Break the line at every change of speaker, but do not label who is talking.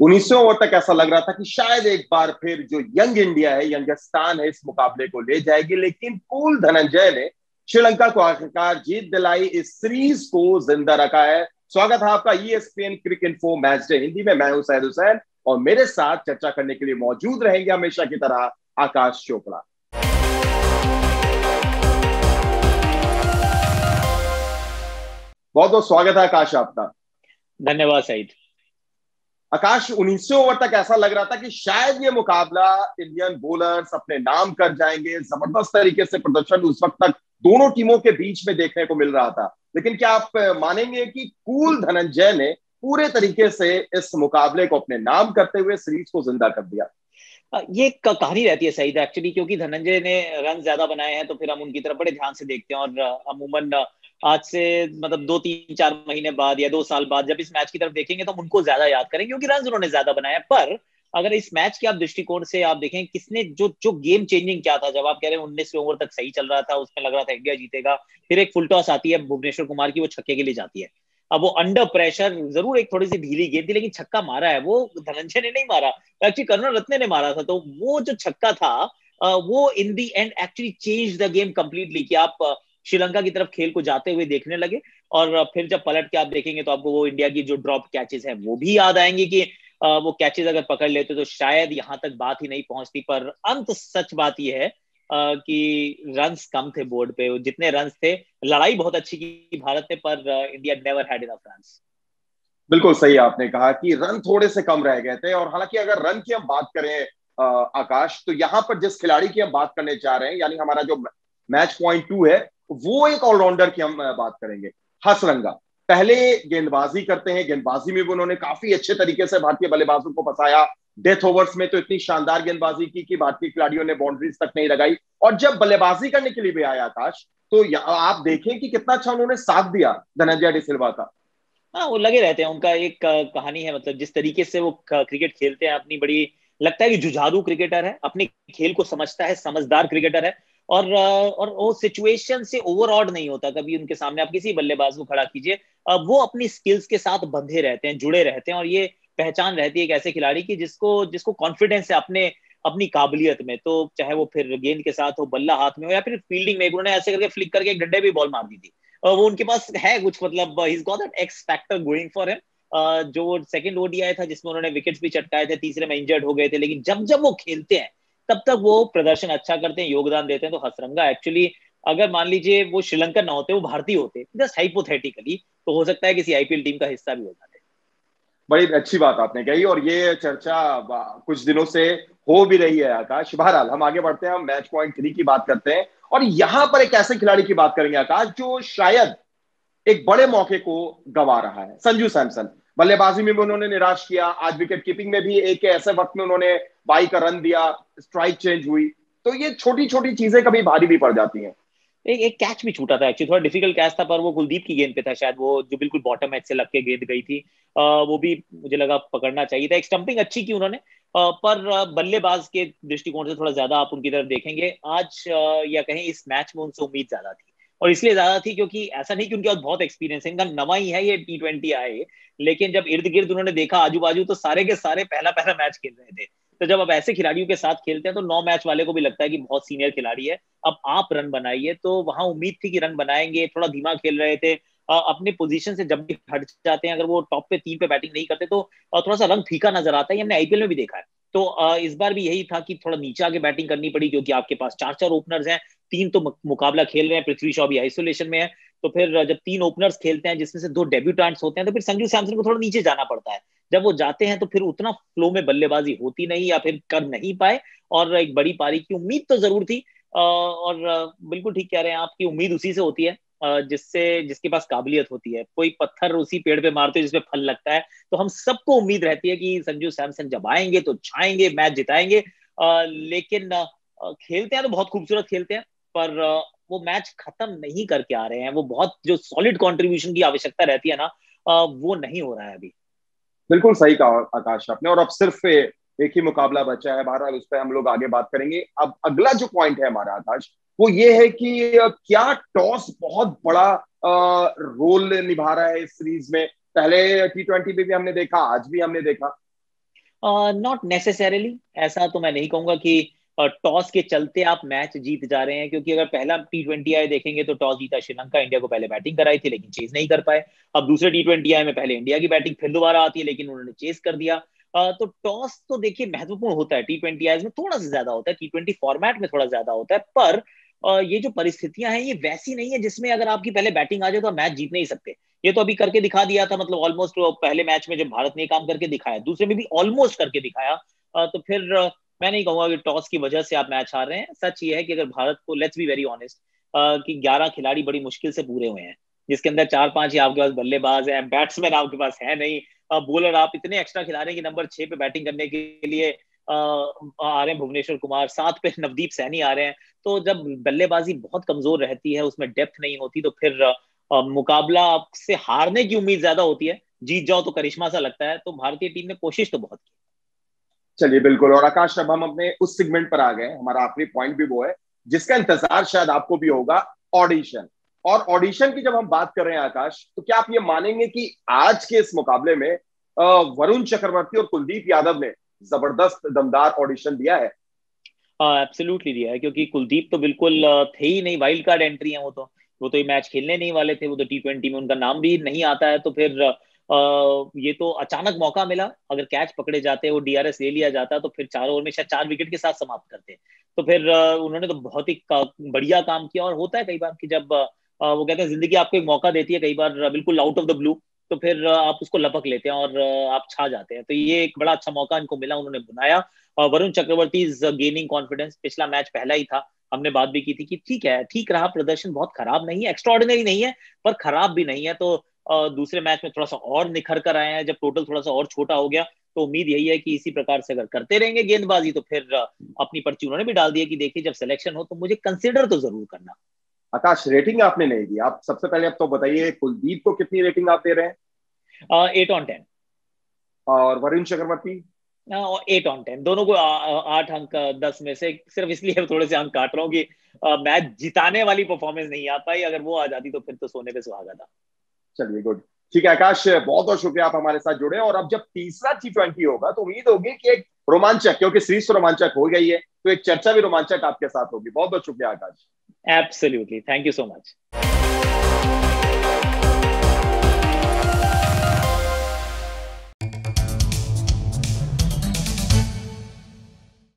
1900 over तक ऐसा लग रहा था कि शायद एक बार फिर जो यंग इंडिया है, यंगस्तान है, इस मुकाबले को ले जाएगी, लेकिन कूल धनंजय ने श्रीलंका को आखिरकार जीत दिलाई, इस सीरीज को जिंदा रखा है। स्वागत है आपका ईएसपीएन क्रिक इन्फो मैच डे हिंदी में। मैं हूं सैयद हुसैन और मेरे साथ चर्चा करने के लिए मौजूद रहेंगे हमेशा की तरह आकाश चोपड़ा। बहुत बहुत स्वागत है आकाश आपका।
धन्यवाद सईद।
आकाश, 1900 ओवर तक ऐसा लग रहा था कि शायद ये मुकाबला इंडियन बॉलर्स अपने नाम कर जाएंगे। जबरदस्त तरीके से प्रदर्शन उस वक्त तक दोनों टीमों के बीच में देखने को मिल रहा था, लेकिन क्या आप मानेंगे कि कूल धनंजय ने पूरे तरीके से इस मुकाबले को अपने नाम करते हुए सीरीज को जिंदा कर दिया?
ये कहानी रहती है सईद एक्चुअली, क्योंकि धनंजय ने रन ज्यादा बनाए हैं तो फिर हम उनकी तरफ बड़े ध्यान से देखते हैं। और अमूमन आज से मतलब 2-3-4 महीने बाद या 2 साल बाद जब इस मैच की तरफ देखेंगे तो हम उनको ज्यादा याद करेंगे क्योंकि रन उन्होंने ज्यादा बनाया। पर अगर इस मैच के आप दृष्टिकोण से आप देखें किसने जो जो गेम चेंजिंग क्या था, जब आप कह रहे हैं 19 ओवर तक सही चल रहा था, उसमें लग रहा था इंडिया जीतेगा, फिर एक फुल टॉस आती है भुवनेश्वर कुमार की, वो छक्के के लिए जाती है। अब वो अंडर प्रेशर जरूर एक थोड़ी सी ढीली गेंद थी, लेकिन छक्का मारा है वो धनंजय ने नहीं मारा, एक्चुअली करुणारत्ने ने मारा था। तो वो जो छक्का था वो इन दी and actually change the game completely, कि आप श्रीलंका की तरफ खेल को जाते हुए देखने लगे। और फिर जब पलट के आप देखेंगे तो आपको वो इंडिया की जो ड्रॉप कैचेस हैं वो भी याद आएंगे कि वो कैचेस अगर पकड़ लेते तो शायद यहां तक बात ही नहीं पहुंचती। पर अंत सच बात यह है कि रन्स कम थे बोर्ड पे, जितने रन्स थे। लड़ाई बहुत अच्छी की भारत ने, पर India never had enough runs.
बिल्कुल सही आपने कहा कि रन थोड़े से कम रह गए थे। और हालांकि अगर रन की हम बात करें आकाश, तो यहां पर जिस खिलाड़ी की हम बात करने जा रहे हैं, यानी हमारा जो मैच पॉइंट 2 है, वो एक ऑलराउंडर की हम बात करेंगे, हसरंगा। पहले गेंदबाजी करते हैं, गेंदबाजी में भी उन्होंने काफी अच्छे तरीके से भारतीय बल्लेबाजों को फंसाया। डेथ ओवर्स में तो इतनी शानदार गेंदबाजी की कि भारतीय खिलाड़ियों ने बाउंड्रीज तक नहीं लगाई। और जब बल्लेबाजी करने के लिए भी आया आकाश, तो आप देखें कि कितना अच्छा उन्होंने साथ दिया धनंजय डी सिल्वा का।
हाँ, वो लगे रहते हैं। उनका एक कहानी है, मतलब जिस तरीके से वो क्रिकेट खेलते हैं अपनी, बड़ी लगता है कि जुझारू क्रिकेटर है, अपने खेल को समझता है, समझदार क्रिकेटर है। और वो सिचुएशन से ओवरऑड नहीं होता कभी उनके सामने। आप किसी बल्लेबाज को खड़ा कीजिए, वो अपनी स्किल्स के साथ बंधे रहते हैं, जुड़े रहते हैं। और ये पहचान रहती है एक ऐसे खिलाड़ी की जिसको जिसको कॉन्फिडेंस है अपने अपनी काबिलियत में। तो चाहे वो फिर गेंद के साथ हो, बल्ला हाथ में हो, या फिर फील्डिंग में, उन्होंने ऐसे करके फ्लिक करके एक डंडे भी बॉल मार दी थी। वो उनके पास है कुछ, मतलब he is got that x factor going for him. जो सेकंड ओडीआई था जिसमें उन्होंने विकेट्स भी चटकाए थे, तीसरे में इंजर्ड हो गए थे, लेकिन जब जब वो खेलते हैं तब तक वो प्रदर्शन अच्छा करते हैं, योगदान देते हैं। तो हसरंगा एक्चुअली, अगर मान लीजिए वो श्रीलंकन ना होते, वो भारतीय होते, जस्ट हाइपोथेटिकली, तो हो सकता है किसी आईपीएल टीम का हिस्सा भी हो जाते।
बड़ी अच्छी बात आपने कही और ये चर्चा कुछ दिनों से हो भी रही है आकाश। बहरहाल हम आगे बढ़ते हैं, हम मैच पॉइंट 3 की बात करते हैं और यहां पर एक ऐसे खिलाड़ी की बात करेंगे आकाश जो शायद एक बड़े मौके को गंवा रहा है, संजू सैमसन। बल्लेबाजी में भी उन्होंने निराश किया, आज विकेट कीपिंग में भी एक ऐसे वक्त में उन्होंने 22 का रन दिया, स्ट्राइक चेंज हुई। तो ये छोटी छोटी चीजें कभी भारी भी पड़ जाती हैं।
एक कैच भी छूटा था एक्चुअली, थोड़ा डिफिकल्ट कैच था, पर वो कुलदीप की गेंद पे था शायद, वो जो बिल्कुल बॉटम एज से लग के गेंद गई थी। वो भी मुझे लगा पकड़ना चाहिए था। एक स्टंपिंग अच्छी की उन्होंने, पर बल्लेबाज के दृष्टिकोण से थोड़ा ज्यादा आप उनकी तरफ देखेंगे आज, या कहीं इस मैच में उनसे उम्मीद ज्यादा थी। और इसलिए ज्यादा थी क्योंकि ऐसा नहीं कि उनके पास बहुत एक्सपीरियंस है, इनका नवा ही है ये T20 आए, लेकिन जब इर्द गिर्द उन्होंने देखा आजू बाजू, तो सारे के सारे पहला पहला मैच खेल रहे थे। तो जब आप ऐसे खिलाड़ियों के साथ खेलते हैं तो 9 मैच वाले को भी लगता है कि बहुत सीनियर खिलाड़ी है, अब आप रन बनाइए। तो वहां उम्मीद थी कि रन बनाएंगे, थोड़ा धीमा खेल रहे थे। अपने पोजीशन से जब भी हट जाते हैं, अगर वो टॉप पे 3 पे बैटिंग नहीं करते तो थोड़ा सा रंग फीका नजर आता है। ये हमने आईपीएल में भी देखा है। तो इस बार भी यही था कि थोड़ा नीचे आके बैटिंग करनी पड़ी, क्योंकि आपके पास 4-4 ओपनर्स हैं, 3 तो मुकाबला खेल रहे हैं, पृथ्वी शॉ भी आइसोलेशन में है। तो फिर जब 3 ओपनर्स खेलते हैं जिसमें से 2 डेब्यूटेंट्स होते हैं, तो फिर संजू सैमसन को थोड़ा नीचे जाना पड़ता है। जब वो जाते हैं तो फिर उतना फ्लो में बल्लेबाजी होती नहीं, या फिर कर नहीं पाए। और एक बड़ी पारी की उम्मीद तो जरूर थी। और बिल्कुल ठीक कह रहे हैं, आपकी उम्मीद उसी से होती है जिससे जिसके पास काबिलियत होती है। कोई पत्थर उसी पेड़ पे मारते हो जिसपे फल लगता है। तो हम सबको उम्मीद रहती है कि संजू सैमसन जब आएंगे तो छाएंगे, मैच जिताएंगे। लेकिन खेलते हैं तो बहुत खूबसूरत खेलते हैं, पर वो मैच खत्म नहीं करके आ रहे हैं। वो बहुत जो सॉलिड कंट्रीब्यूशन की आवश्यकता रहती है ना, वो नहीं हो रहा है अभी।
बिल्कुल सही कहा आकाश आपने। और अब सिर्फ एक ही मुकाबला बचा है, बहरहाल उस पर हम लोग आगे बात करेंगे। अब अगला जो पॉइंट है हमारा आकाश, वो ये है कि क्या टॉस बहुत बड़ा रोल निभा रहा है इस सीरीज में? पहले T20 में भी हमने देखा, आज भी हमने देखा।
नॉट नेसेसरीली, ऐसा तो मैं नहीं कहूंगा कि टॉस के चलते आप मैच जीत जा रहे हैं, क्योंकि अगर पहला T20 आई देखेंगे तो टॉस जीता श्रीलंका, इंडिया को पहले बैटिंग कराई थी लेकिन चेज नहीं कर पाए। अब दूसरे T20 आई में पहले इंडिया की बैटिंग फिर दोबारा आती है लेकिन उन्होंने चेज कर दिया। तो टॉस तो देखिए महत्वपूर्ण होता है, T20 आई में थोड़ा सा ज्यादा होता है, T20 फॉर्मेट में थोड़ा ज्यादा होता है, पर ये जो परिस्थितियां हैं ये वैसी नहीं है जिसमें अगर आपकी पहले बैटिंग आ जाए तो आप मैच जीत नहीं सकते। ये तो अभी करके दिखा दिया था, मतलब ऑलमोस्ट पहले मैच में जब भारत ने काम करके दिखाया, दूसरे में भी ऑलमोस्ट करके दिखाया। तो फिर मैं नहीं कहूंगा कि टॉस की वजह से आप मैच हार रहे हैं। सच ये है कि अगर भारत को, लेट्स बी वेरी ऑनेस्ट, कि 11 खिलाड़ी बड़ी मुश्किल से पूरे हुए हैं, जिसके अंदर 4-5 ही आपके पास बल्लेबाज है, बैट्समैन आपके पास है नहीं, बॉलर आप इतने एक्स्ट्रा खिला रहे हैं कि नंबर 6 पे बैटिंग करने के लिए आ रहे हैं भुवनेश्वर कुमार, 7 पे नवदीप सैनी आ रहे हैं। तो जब बल्लेबाजी बहुत कमजोर रहती है, उसमें डेप्थ नहीं होती, तो फिर मुकाबला से हारने की उम्मीद ज्यादा होती है, जीत जाओ तो करिश्मा सा लगता है। तो भारतीय टीम ने कोशिश तो बहुत की।
चलिए बिल्कुल। और आकाश, अब हम अपने उस सेगमेंट पर आ गए, हमारा आखिरी पॉइंट भी वो है जिसका इंतजार शायद आपको भी होगा, ऑडिशन। और ऑडिशन की जब हम बात कर रहे हैं आकाश, तो क्या आप ये मानेंगे कि आज के इस मुकाबले में वरुण चक्रवर्ती और कुलदीप यादव ने जबरदस्त दमदार ऑडिशन दिया है?
एब्सोल्युटली दिया है, क्योंकि कुलदीप तो बिल्कुल थे ही नहीं, वाइल्ड कार्ड एंट्री है वो तो ये मैच खेलने नहीं वाले थे, वो तो T20 में उनका नाम भी नहीं आता है। तो फिर ये तो अचानक मौका मिला, अगर कैच पकड़े जाते, वो DRS ले लिया जाता, तो फिर 4 ओवर में शायद 4 विकेट के साथ समाप्त करते। तो फिर उन्होंने तो बहुत ही बढ़िया काम किया। और होता है कई बार कि जब वो कहते हैं जिंदगी आपको एक मौका देती है कई बार बिल्कुल आउट ऑफ द ब्लू, तो फिर आप उसको लपक लेते हैं और आप छा जाते हैं। तो ये एक बड़ा अच्छा मौका इनको मिला, उन्होंने बनाया। Varun Chakravarthy is gaining confidence, पिछला मैच पहला ही था, हमने बात भी की थी कि ठीक है, ठीक रहा प्रदर्शन, बहुत खराब नहीं है, एक्स्ट्राऑर्डिनरी नहीं है पर खराब भी नहीं है। तो दूसरे मैच में थोड़ा सा और निखर कर आए हैं, जब टोटल थोड़ा सा और छोटा हो गया। तो उम्मीद यही है कि इसी प्रकार से अगर करते रहेंगे गेंदबाजी, तो फिर अपनी पर्ची उन्होंने भी डाल दी है कि देखिए जब सिलेक्शन हो तो मुझे कंसिडर तो जरूर करना।
आकाश, रेटिंग आपने नहीं दी, आप सबसे पहले अब तो बताइए, कुलदीप को कितनी रेटिंग आप दे रहे हैं?
8/10।
और वरुण चक्रवर्ती?
8/10, दोनों को 8 अंक 10 में से, सिर्फ इसलिए थोड़े से अंक काट रहा हूँ कि मैच जिताने वाली परफॉर्मेंस नहीं आ पाई, अगर वो आ जाती तो फिर तो सोने पे सुहागा था।
चलिए गुड। ठीक है आकाश, बहुत बहुत शुक्रिया, आप हमारे साथ जुड़े। और अब जब तीसरा T20 होगा तो उम्मीद होगी कि एक रोमांचक, क्योंकि सीरीज तो रोमांचक हो गई है, तो एक चर्चा भी रोमांचक आपके साथ होगी। बहुत बहुत शुक्रिया Akash.
Absolutely, thank you so much.